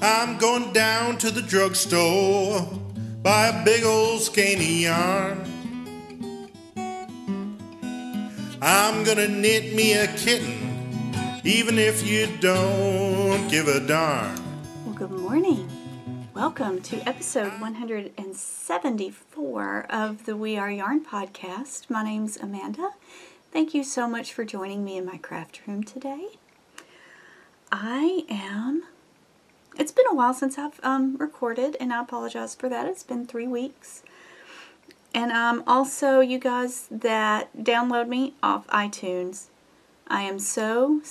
I'm going down to the drugstore, buy a big old skeiny yarn. I'm gonna knit me a kitten, even if you don't give a darn. Well, good morning. Welcome to episode 174 of the We Are Yarn podcast. My name's Amanda. Thank you so much for joining me in my craft room today. It's been a while since I've recorded, and I apologize for that. It's been 3 weeks. And also, you guys that download me off iTunes, I am so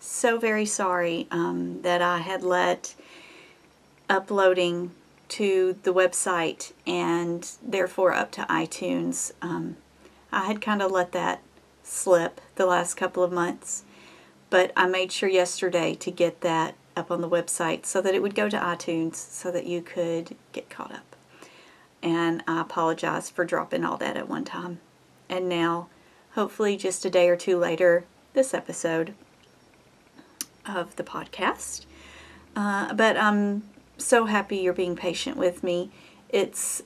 very sorry that I had let uploading to the website and therefore up to iTunes. I had kind of let that slip the last couple of months, but I made sure yesterday to get that up on the website so that it would go to iTunes so that you could get caught up. And I apologize for dropping all that at one time. And now, hopefully just a day or two later, this episode of the podcast. But I'm so happy you're being patient with me. It's,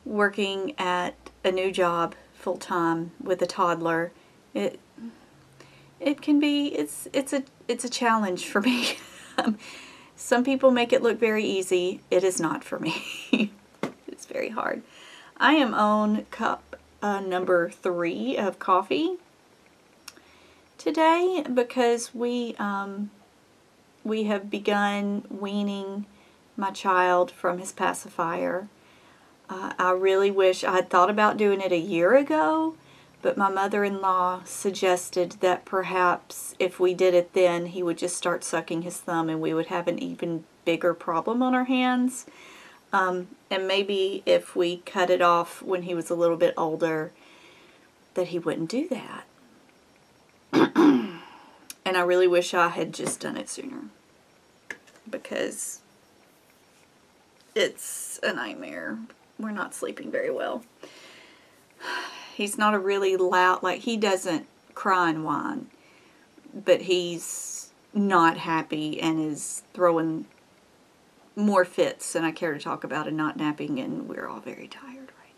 working at a new job full-time with a toddler. It can be, it's a challenge for me. Some people make it look very easy. It is not for me. It's very hard. I am on cup number 3 of coffee today because we have begun weaning my child from his pacifier. I really wish I had thought about doing it a year ago, but my mother-in-law suggested that perhaps if we did it then, he would just start sucking his thumb and we would have an even bigger problem on our hands. And maybe if we cut it off when he was a little bit older, that he wouldn't do that. And I really wish I had just done it sooner, because it's a nightmare. We're not sleeping very well. He's not a really loud, he doesn't cry and whine, but he's not happy and is throwing more fits than I care to talk about and not napping, and we're all very tired right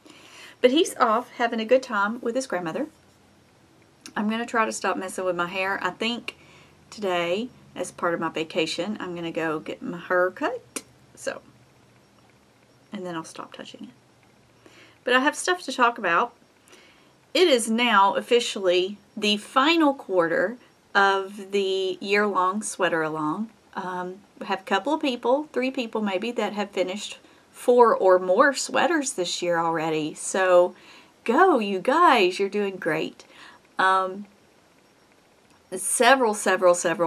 now. But he's off having a good time with his grandmother. I'm going to try to stop messing with my hair. I think today, as part of my vacation, I'm going to go get my hair cut. And then I'll stop touching it. But I have stuff to talk about. It is now officially the final quarter of the year-long sweater along. We have a couple of people, 3 people maybe, that have finished 4 or more sweaters this year already. So go, you guys, you're doing great. Several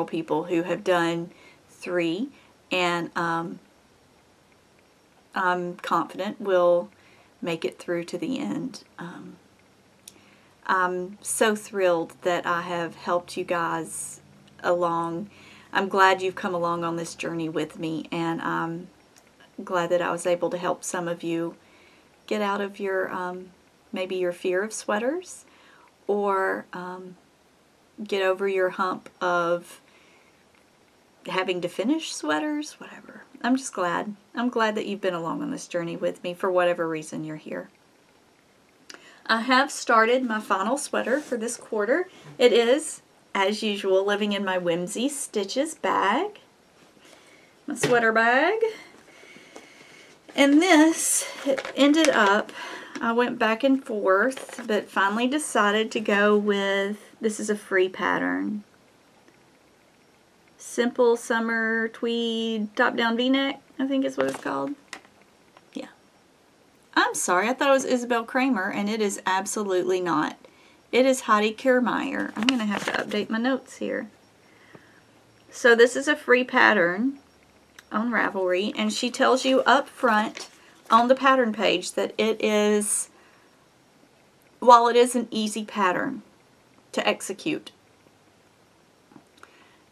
people who have done 3, and I'm confident will make it through to the end. I'm so thrilled that I have helped you guys along. I'm glad you've come along on this journey with me, and I'm glad that I was able to help some of you get out of your maybe your fear of sweaters, or get over your hump of having to finish sweaters, whatever. I'm just glad. I'm glad that you've been along on this journey with me for whatever reason you're here. I have started my final sweater for this quarter. It is, as usual, living in my Whimsy Stitches bag. My sweater bag. And this, it ended up, I went back and forth, but finally decided to go with, this is a free pattern. Simple Summer Tweed Top-Down V-Neck, I think is what it's called. Yeah. I'm sorry, I thought it was Isabel Kramer, and it is absolutely not. It is Heidi Kiermaier. I'm going to have to update my notes here. So this is a free pattern on Ravelry, and she tells you up front on the pattern page that it is, while it is an easy pattern to execute,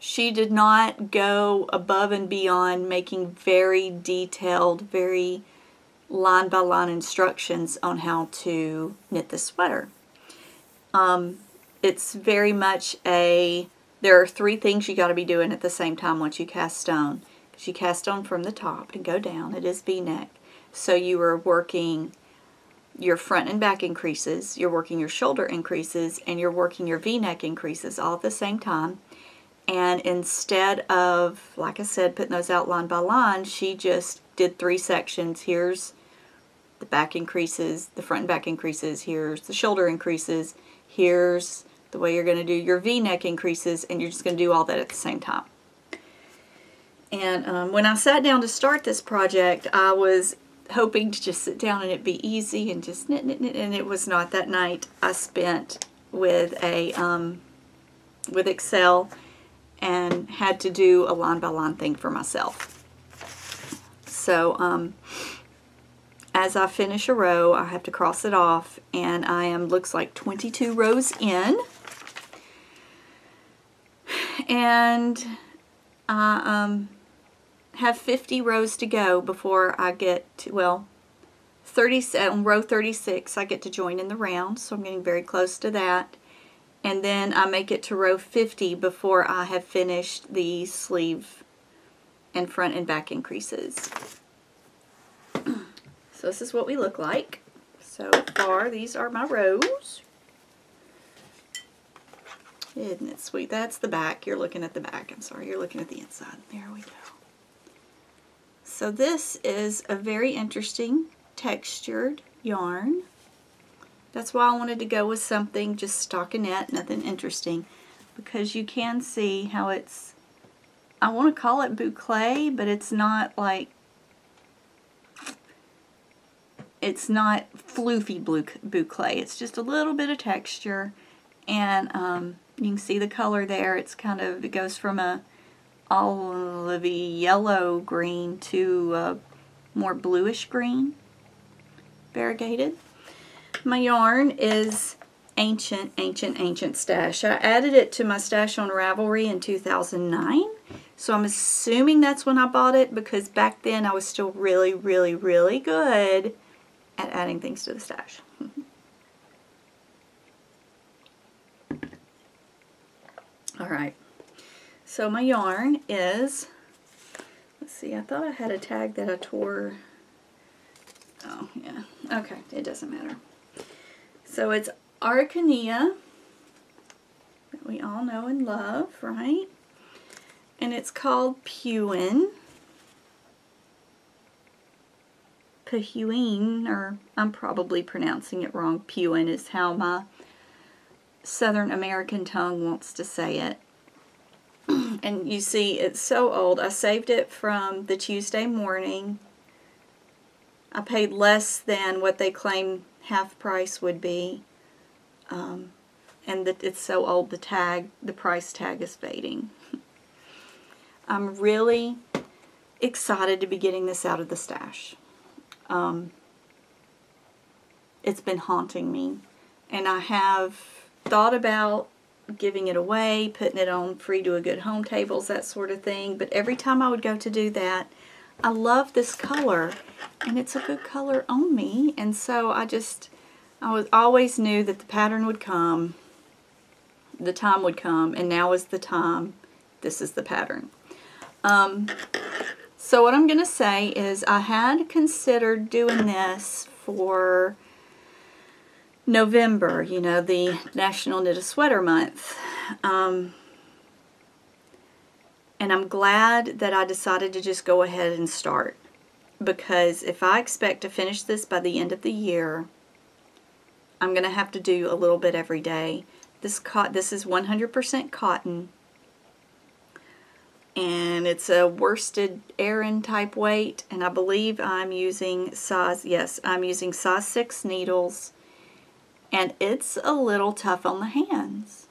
she did not go above and beyond making very detailed, very line-by-line instructions on how to knit the sweater. It's very much a there are 3 things you got to be doing at the same time once you cast on. Because you cast on from the top and go down. It is V-neck. So you are working your front and back increases, you're working your shoulder increases, and you're working your V-neck increases all at the same time. And instead of, like I said, putting those out line by line, she just did 3 sections. Here's the back increases, the front and back increases, here's the shoulder increases, here's the way you're going to do your V-neck increases, and you're just going to do all that at the same time. And when I sat down to start this project, I was hoping to just sit down and it be easy and just knit, knit, knit, and it was not. That night I spent with with Excel and had to do a line by line thing for myself. So as I finish a row, I have to cross it off, and I am, looks like 22 rows in, and I have 50 rows to go before I get to, well, 37, row 36 I get to join in the round, so I'm getting very close to that. And then I make it to row 50 before I have finished the sleeve and front and back increases. So this is what we look like. So far, these are my rows. Isn't it sweet? That's the back. You're looking at the back. I'm sorry, you're looking at the inside. There we go. So this is a very interesting textured yarn. That's why I wanted to go with something just stockinette, nothing interesting, because you can see how it's, I want to call it boucle, but it's not like, it's not floofy boucle. It's just a little bit of texture, and you can see the color there. It's kind of, it goes from a olivey yellow green to a more bluish green, variegated. My yarn is Ancient Stash. I added it to my stash on Ravelry in 2009, so I'm assuming that's when I bought it, because back then I was still really, really, really good at adding things to the stash. Alright, so my yarn is, let's see, I thought I had a tag that I tore. Oh, yeah. Okay, it doesn't matter. So it's Arcania, that we all know and love, right? And it's called Puin. Puin, or I'm probably pronouncing it wrong. Puin is how my Southern American tongue wants to say it. And you see, it's so old. I saved it from the Tuesday morning. I paid less than what they claim half price would be. And that it's so old, the price tag is fading. I'm really excited to be getting this out of the stash. It's been haunting me, and I have thought about giving it away, putting it on free to a good home tables, that sort of thing, but every time I would go to do that, I love this color, and it's a good color on me, and so I always knew that the pattern would come, the time would come, and now is the time. This is the pattern. So what I'm going to say is I had considered doing this for November, you know, the National Knit a Sweater Month. And I'm glad that I decided to just go ahead and start, because if I expect to finish this by the end of the year, I'm going to have to do a little bit every day. This is 100% cotton, and it's a worsted Aran type weight, and I believe I'm using size, yes, I'm using size 6 needles, and it's a little tough on the hands.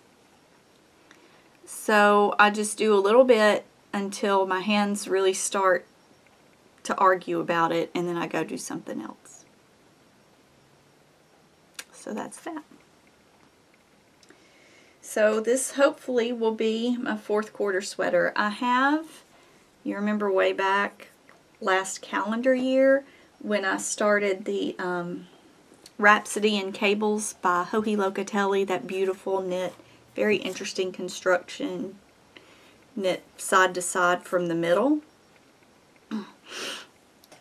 So I just do a little bit until my hands really start to argue about it, and then I go do something else. So that's that. So this hopefully will be my 4th quarter sweater. I have, you remember way back last calendar year when I started the Rhapsody in Cables by Joji Locatelli, that beautiful knit, very interesting construction, knit side to side from the middle.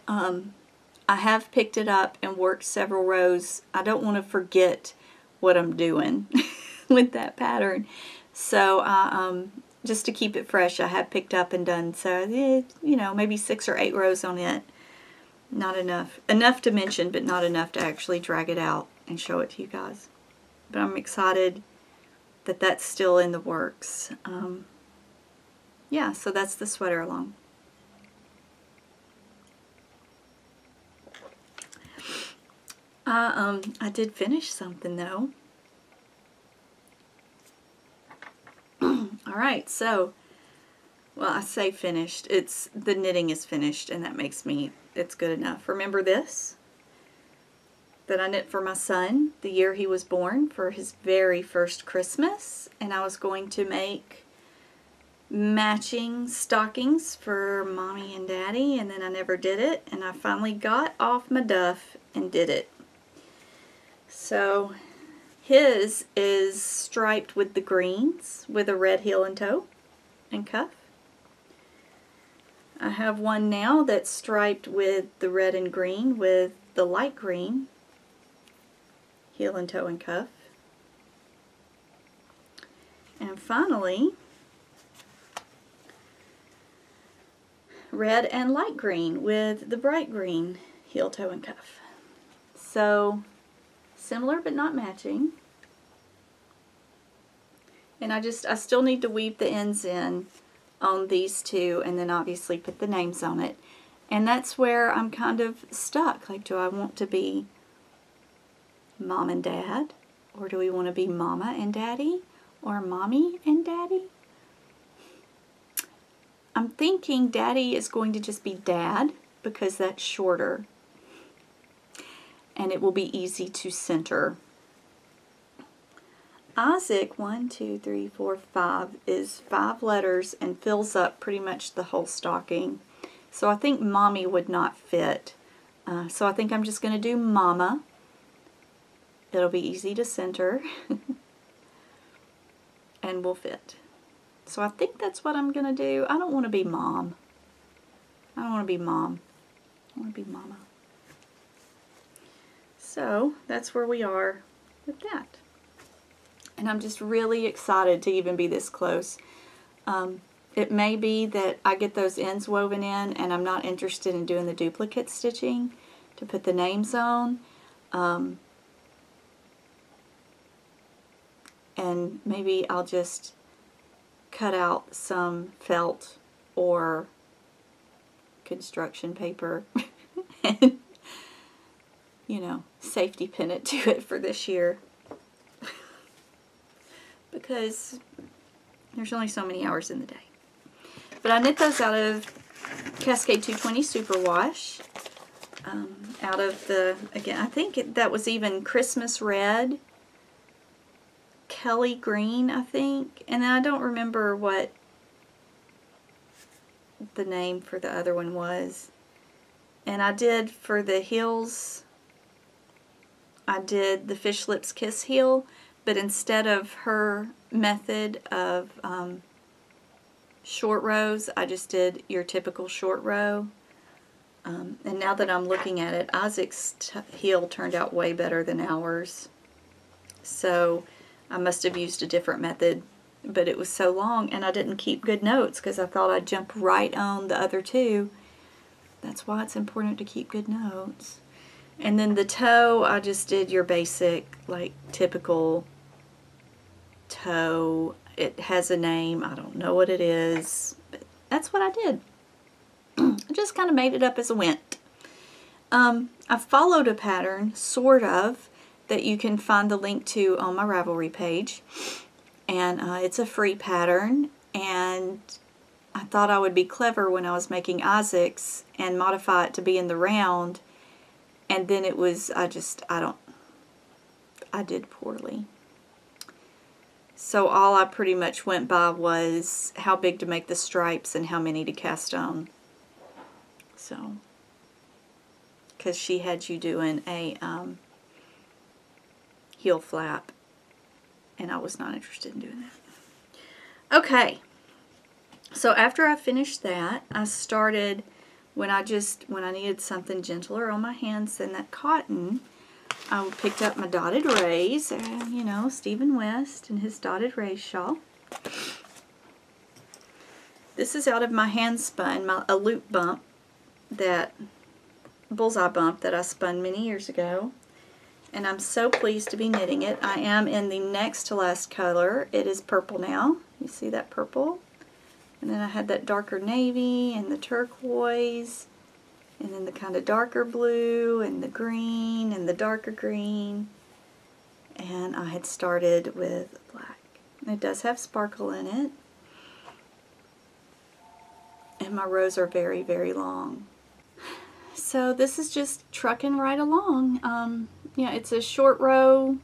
I have picked it up and worked several rows. I don't want to forget what I'm doing with that pattern. So just to keep it fresh, I have picked up and done, so you know, maybe 6 or 8 rows on it. Not enough. Enough to mention, but not enough to actually drag it out and show it to you guys. But I'm excited that that's still in the works. Yeah, so that's the sweater along. I did finish something though. Alright, so, well, I say finished. It's, the knitting is finished, and that makes me, it's good enough. Remember this? That I knit for my son the year he was born for his very first Christmas, and I was going to make matching stockings for Mommy and Daddy, and then I never did it, and I finally got off my duff and did it. So his is striped with the greens with a red heel and toe and cuff. I have one now that's striped with the red and green with the light green heel and toe and cuff. And finally, red and light green with the bright green heel, toe, and cuff. So similar but not matching. And I still need to weave the ends in on these two, and then obviously put the names on it. And that's where I'm kind of stuck. Like, do I want to be Mom and Dad? Or do we want to be Mama and Daddy? Or Mommy and Daddy? I'm thinking Daddy is going to just be Dad, because that's shorter. And it will be easy to center. Isaac, 1, 2, 3, 4, 5, is 5 letters and fills up pretty much the whole stocking. So I think Mommy would not fit. So I think I'm just going to do Mama. It'll be easy to center. And will fit. So I think that's what I'm going to do. I don't want to be Mom. I don't want to be Mom. I want to be Mama. So that's where we are with that. And I'm just really excited to even be this close. It may be that I get those ends woven in and I'm not interested in doing the duplicate stitching to put the names on. And maybe I'll just cut out some felt or construction paper and, you know, safety pin it to it for this year. Because there's only so many hours in the day. But I knit those out of Cascade 220 Superwash. Out of the, again, I think that was even Christmas Red, Kelly Green, I think. And then I don't remember what the name for the other one was. And I did, for the heels, I did the Fish Lips Kiss heel. But instead of her method of short rows, I just did your typical short row. And now that I'm looking at it, Isaac's heel turned out way better than ours. So I must have used a different method. But it was so long and I didn't keep good notes because I thought I'd jump right on the other two. That's why it's important to keep good notes. And then the toe, I just did your basic, like, typical toe. It has a name. I don't know what it is. But that's what I did. I just kind of made it up as I went. I followed a pattern, sort of, that you can find the link to on my Ravelry page. And it's a free pattern. And I thought I would be clever when I was making Isaac's and modify it to be in the round. And then it was, I did poorly. So all I pretty much went by was how big to make the stripes and how many to cast on. So, because she had you doing a heel flap, and I was not interested in doing that. Okay, So after I finished that, I started, when I needed something gentler on my hands than that cotton, I picked up my dotted rays, you know, Stephen West and his dotted rays shawl. This is out of my hand spun, a loop bump, that bullseye bump that I spun many years ago. And I'm so pleased to be knitting it. I am in the next to last color. It is purple now. You see that purple? And then I had that darker navy and the turquoise, and then the kind of darker blue and the green and the darker green. And I had started with black. It does have sparkle in it. And my rows are very, very long. So this is just trucking right along. Yeah, it's a short row.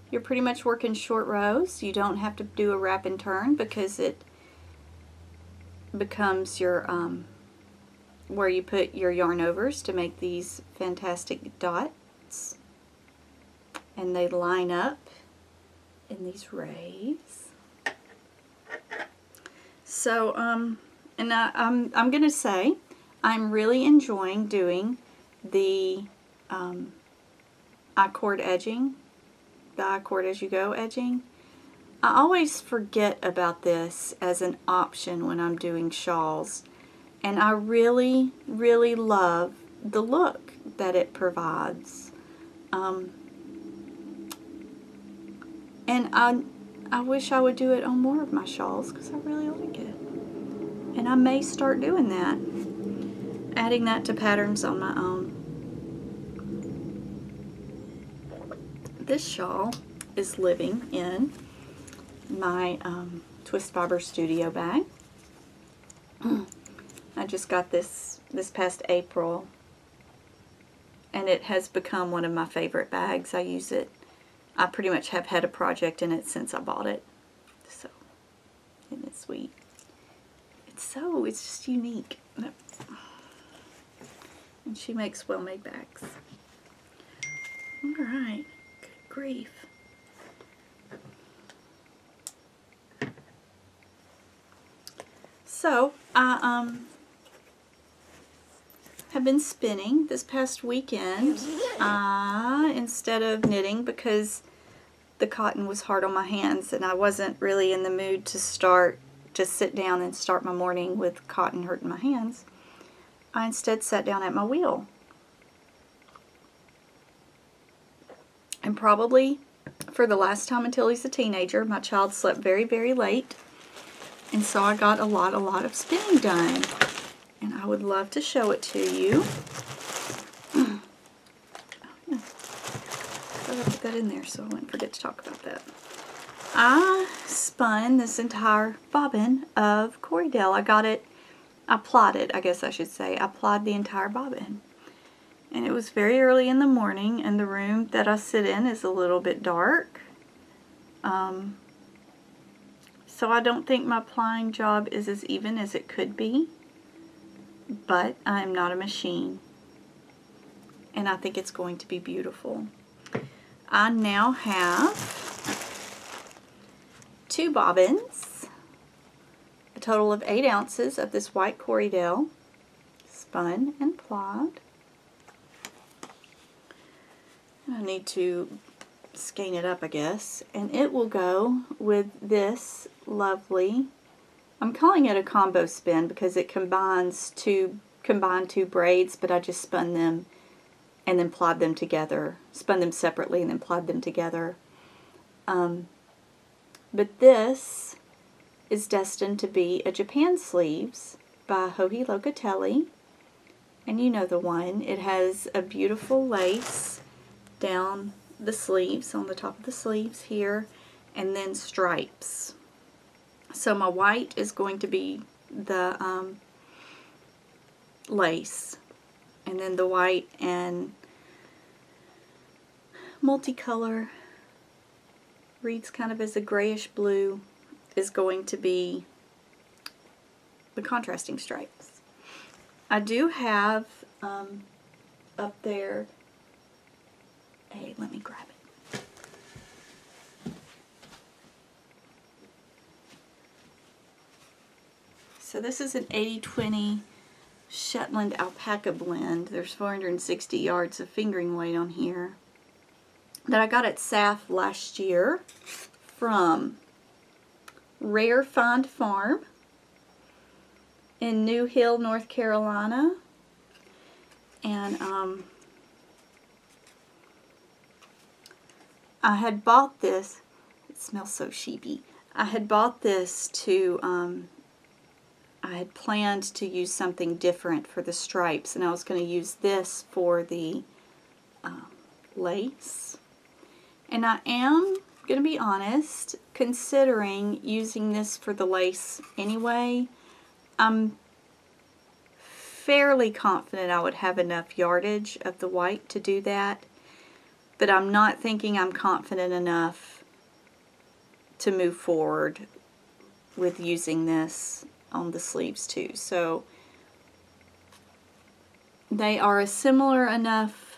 You're pretty much working short rows. You don't have to do a wrap and turn because it becomes your where you put your yarn overs to make these fantastic dots, and they line up in these rays. So and I'm gonna say I'm really enjoying doing the I-cord edging, the I-cord as you go edging. I always forget about this as an option when I'm doing shawls, and I really, really love the look that it provides. And I wish I would do it on more of my shawls because I really like it. And I may start doing that, adding that to patterns on my own. This shawl is living in my Twist Bobber Studio bag. I just got this past April, and it has become one of my favorite bags. I use it. I pretty much have had a project in it since I bought it. So, isn't it sweet? It's just unique. And she makes well-made bags. Alright, good grief. So, I have been spinning this past weekend. Instead of knitting, because the cotton was hard on my hands and I wasn't really in the mood to sit down and start my morning with cotton hurting my hands, I instead sat down at my wheel. And probably for the last time until he's a teenager, my child slept very, very late. And so I got a lot of spinning done. And I would love to show it to you. Oh, yeah. I put that in there so I wouldn't forget to talk about that. I spun this entire bobbin of Corriedale. I plotted, I guess I should say. I plotted the entire bobbin. And it was very early in the morning, and the room that I sit in is a little bit dark. So I don't think my plying job is as even as it could be. But I am not a machine. And I think it's going to be beautiful. I now have 2 bobbins, a total of 8 ounces of this white Corriedale, spun and plied. I need to skein it up, I guess, and it will go with this lovely, I'm calling it a combo spin because it combined two braids, but I just spun them and then plied them together, spun them separately and then plied them together. But this is destined to be a Japan Sleeves by Hohi Locatelli, and you know the one. It has a beautiful lace down the sleeves, on the top of the sleeves here, and then stripes. So my white is going to be the lace, and then the white and multicolor, reads kind of as a grayish blue, is going to be the contrasting stripes. I do have up there, hey, let me grab it. So this is an 80-20 Shetland alpaca blend. There's 460 yards of fingering weight on here that I got at SAF last year from Rare Find Farm in New Hill, North Carolina. And I had bought this. It smells so sheepy. I had bought this to, I had planned to use something different for the stripes, and I was going to use this for the lace. And I am going to be honest, considering using this for the lace anyway. I'm fairly confident I would have enough yardage of the white to do that, but I'm not thinking I'm confident enough to move forward with using this on the sleeves too. So they are a similar enough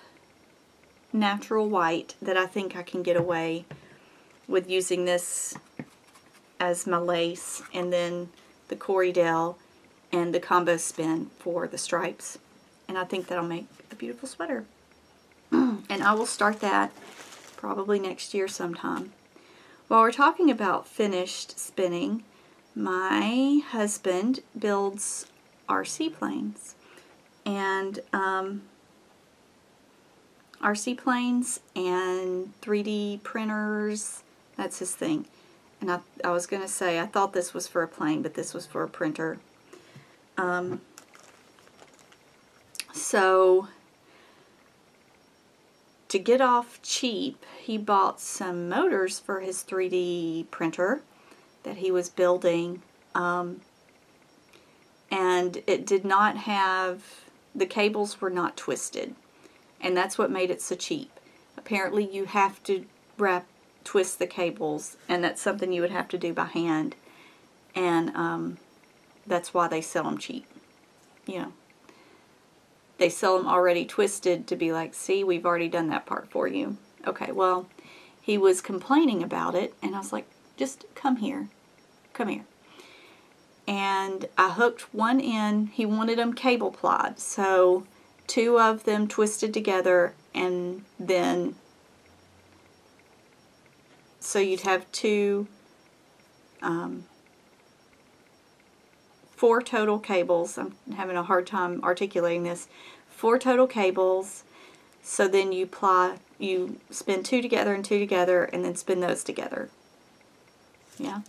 natural white that I think I can get away with using this as my lace, and then the Corriedale and the combo spin for the stripes. And I think that'll make a beautiful sweater. And I will start that probably next year sometime. While we're talking about finished spinning, my husband builds RC planes. And RC planes and 3D printers, that's his thing. And I was going to say, I thought this was for a plane, but this was for a printer. So to get off cheap, he bought some motors for his 3D printer that he was building, and it did not have, the cables were not twisted, and that's what made it so cheap. Apparently you have to twist the cables, and that's something you would have to do by hand, and that's why they sell them cheap. You know, they sell them already twisted to be like, see, we've already done that part for you. Okay, well, he was complaining about it, and I was like, just come here. Come here. And I hooked one in. He wanted them cable plied, so 2 of them twisted together, and then so you'd have 4 total cables. I'm having a hard time articulating this. 4 total cables. So then you spin 2 together and 2 together, and then spin those together. Yeah.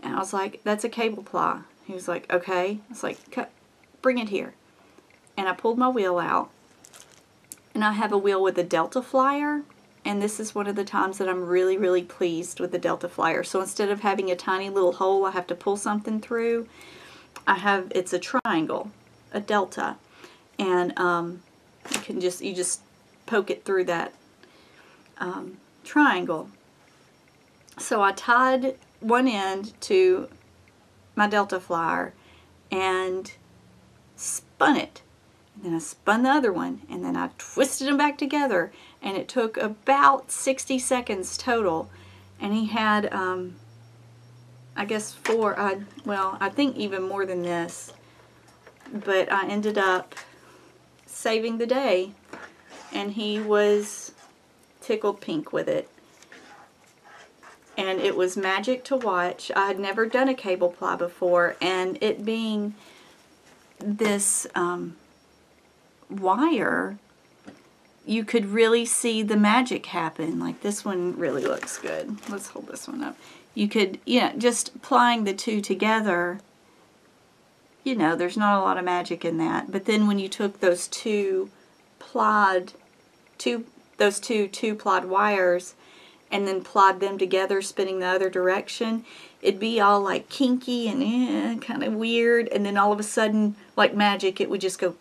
And I was like, that's a cable ply. He was like, okay. I was like, bring it here. And I pulled my wheel out. And I have a wheel with a Delta Flyer. And this is one of the times that I'm really, really pleased with the Delta Flyer. So instead of having a tiny little hole I have to pull something through, it's a triangle, a delta. And you just poke it through that triangle. So I tied one end to my Delta Flyer and spun it. And then I spun the other one, and then I twisted them back together, and it took about 60 seconds total. And he had, I guess 4, I think even more than this, but I ended up saving the day, and he was tickled pink with it. And it was magic to watch. I had never done a cable ply before, and it being this wire, you could really see the magic happen. Like, this one really looks good. Let's hold this one up. You could, just applying the 2 together, there's not a lot of magic in that. But then when you took those two plied wires and then plied them together, spinning the other direction, it'd be all like kinky and kind of weird, and then all of a sudden, like magic, it would just go,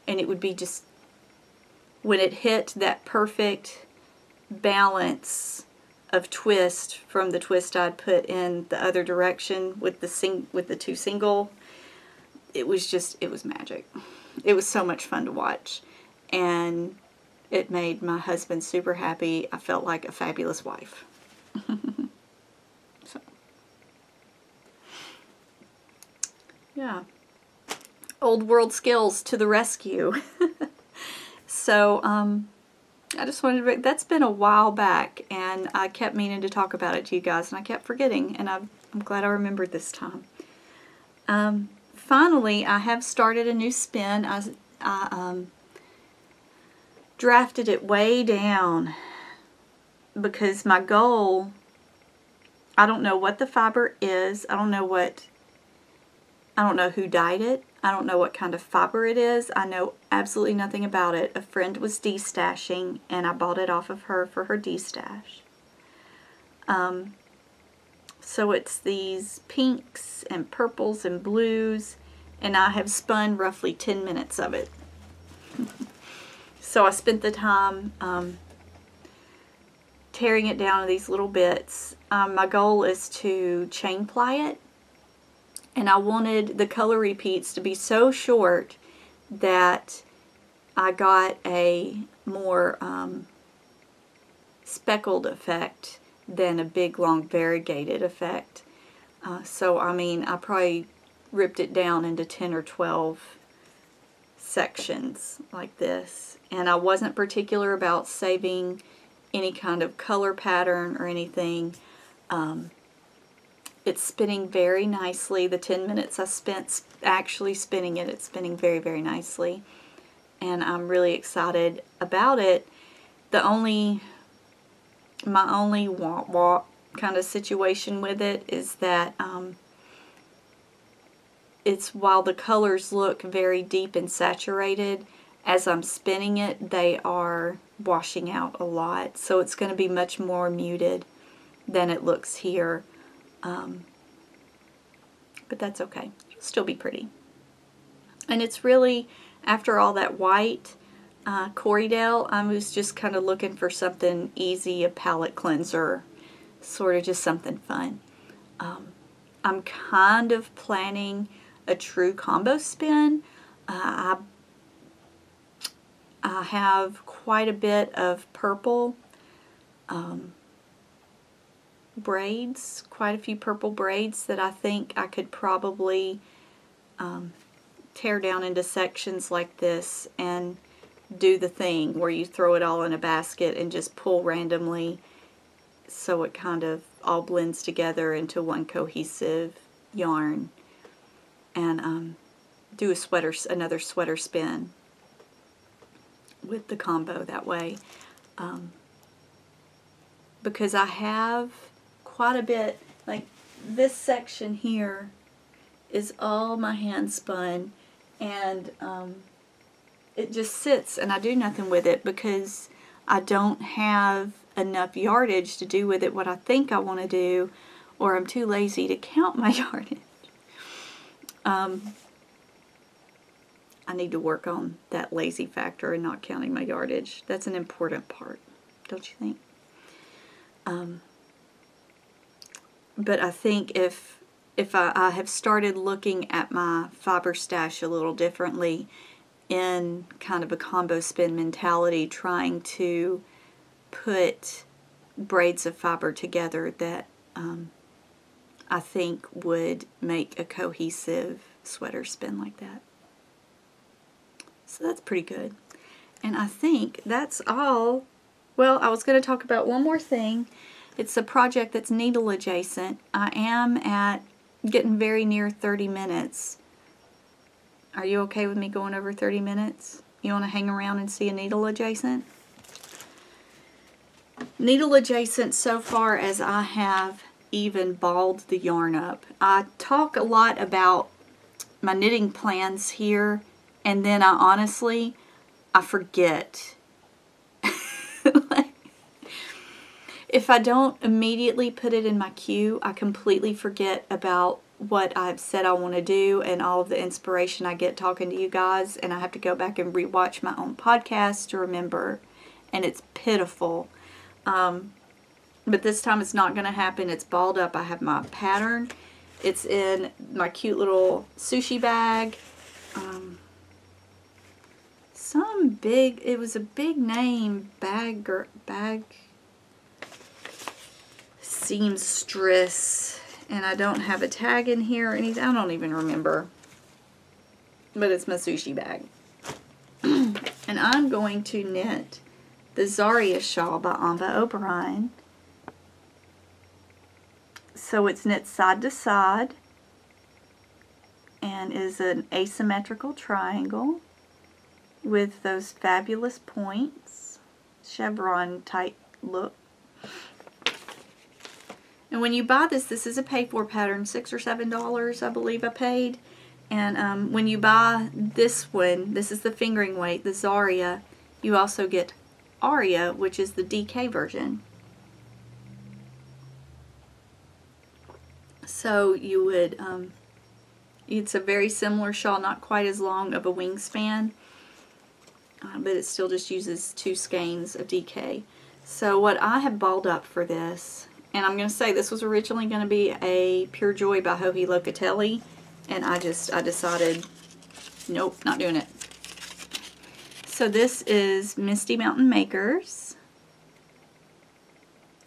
and it would be just, when it hit that perfect balance of twist from the twist I'd put in the other direction with the 2 single, it was magic. It was so much fun to watch, and it made my husband super happy. I felt like a fabulous wife. So. Yeah. Old world skills to the rescue. So, I just wanted to, that's been a while back, and I kept meaning to talk about it to you guys, and I kept forgetting, and I'm glad I remembered this time. Finally, I have started a new spin. I drafted it way down because my goal, I don't know what the fiber is. I don't know who dyed it. I don't know what kind of fiber it is. I know absolutely nothing about it. A friend was destashing, and I bought it off of her for her destash. So it's these pinks and purples and blues, and I have spun roughly 10 minutes of it. So I spent the time tearing it down to these little bits. My goal is to chain ply it. And I wanted the color repeats to be so short that I got a more speckled effect than a big, long, variegated effect. So, I mean, I probably ripped it down into 10 or 12 sections like this. And I wasn't particular about saving any kind of color pattern or anything. It's spinning very nicely. The 10 minutes I spent actually spinning it, it's spinning very, very nicely. And I'm really excited about it. My only wah-wah kind of situation with it is that it's, while the colors look very deep and saturated, as I'm spinning it, they are washing out a lot. So it's going to be much more muted than it looks here. But that's okay. It'll still be pretty. And it's really, after all that white, Corriedale, I was just kind of looking for something easy, a palette cleanser, sort of just something fun. I'm kind of planning a true combo spin. I have quite a bit of purple braids, quite a few purple braids that I think I could probably tear down into sections like this and do the thing where you throw it all in a basket and just pull randomly so it kind of all blends together into one cohesive yarn, and do another sweater spin with the combo that way, because I have quite a bit, like this section here is all my hand spun, and it just sits and I do nothing with it because I don't have enough yardage to do with it what I think I want to do, or I'm too lazy to count my yardage. I need to work on that lazy factor and not counting my yardage. That's an important part, don't you think? But I think if I have started looking at my fiber stash a little differently, in kind of a combo spin mentality, trying to put braids of fiber together that I think would make a cohesive sweater spin like that. So that's pretty good. And I think that's all. Well, I was going to talk about one more thing. It's a project that's needle adjacent. I am getting very near 30 minutes. Are you okay with me going over 30 minutes? You want to hang around and see a needle adjacent? Needle adjacent so far as I have even balled the yarn up. I talk a lot about my knitting plans here, and then I forget. If I don't immediately put it in my queue, I completely forget about what I've said I want to do and all of the inspiration I get talking to you guys, and I have to go back and rewatch my own podcast to remember, and it's pitiful. But this time it's not going to happen. It's balled up. I have my pattern. It's in my cute little sushi bag. It was a big name, bag seamstress, and I don't have a tag in here or anything. I don't even remember. but it's my sushi bag. And I'm going to knit the Zarya Shawl by Amba O'Brien. So it's knit side to side and is an asymmetrical triangle with those fabulous points, chevron type look. And when you buy this, this is a pay-for pattern, $6 or $7 I believe I paid. And when you buy this one, this is the fingering weight, the Zarya, you also get Aria, which is the DK version. So you would, it's a very similar shawl, not quite as long of a wingspan, but it still just uses 2 skeins of DK. So what I have balled up for this, and I'm going to say this was originally going to be a Pure Joy by Joji Locatelli, and I decided, nope, not doing it. So this is Misty Mountain Makers,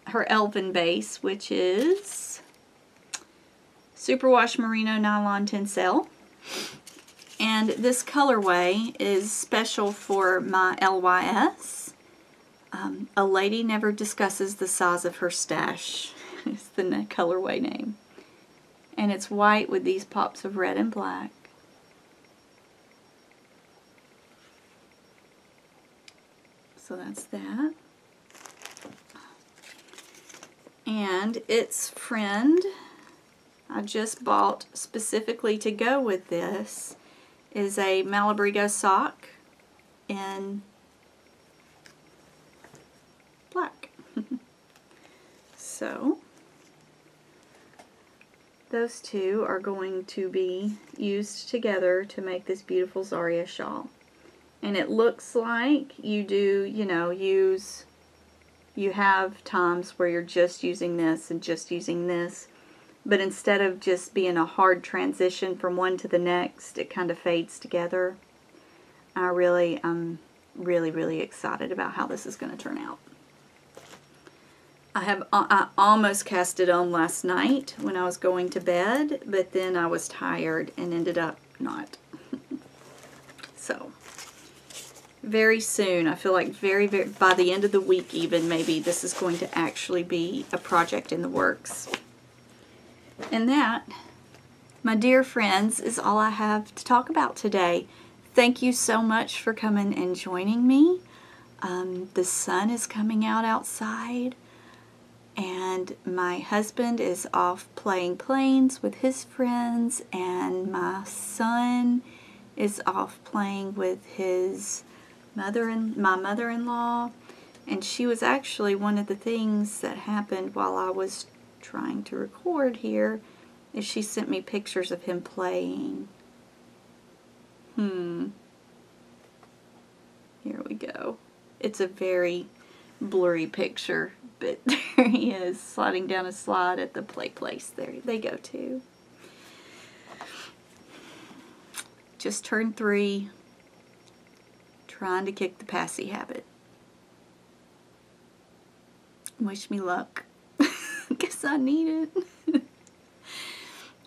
her Elven base, which is Superwash Merino Nylon Tencel. And this colorway is special for my LYS. A Lady Never Discusses the Size of Her Stash is the colorway name. And it's white with these pops of red and black. So that's that. And its friend, I just bought specifically to go with this, is a Malabrigo sock in black. So those two are going to be used together to make this beautiful Zarya shawl. And it looks like you do, you know, you have times where you're just using this and just using this, but instead of just being a hard transition from one to the next, it kind of fades together. I'm really excited about how this is going to turn out. I almost cast it on last night when I was going to bed, but then I was tired and ended up not. So very soon, I feel like very by the end of the week even, maybe this is going to actually be a project in the works. And that, my dear friends, is all I have to talk about today. Thank you so much for coming and joining me. The sun is coming out outside, and my husband is off playing planes with his friends, and my son is off playing with his my mother-in-law, and she was actually one of the things that happened while I was trying to record here, is she sent me pictures of him playing. Here we go. It's a very blurry picture, but there he is sliding down a slide at the play place. There they go too. Just turned 3, trying to kick the passy habit. Wish me luck. Guess I need it.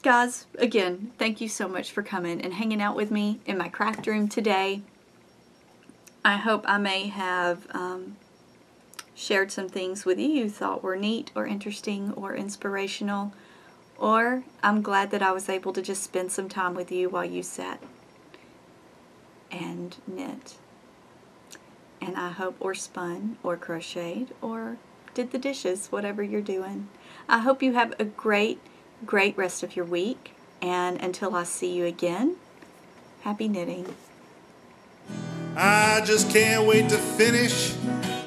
Guys, again, thank you so much for coming and hanging out with me in my craft room today. I hope I may have shared some things with you you thought were neat or interesting or inspirational, or I'm glad that I was able to just spend some time with you while you sat and knit. And I hope, or spun, or crocheted, or did the dishes, whatever you're doing. I hope you have a great rest of your week, and until I see you again, happy knitting. I just can't wait to finish.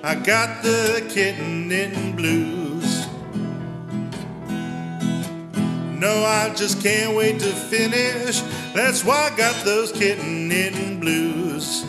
I got the kitten knitting blues. No, I just can't wait to finish. That's why I got those kitten knitting blues.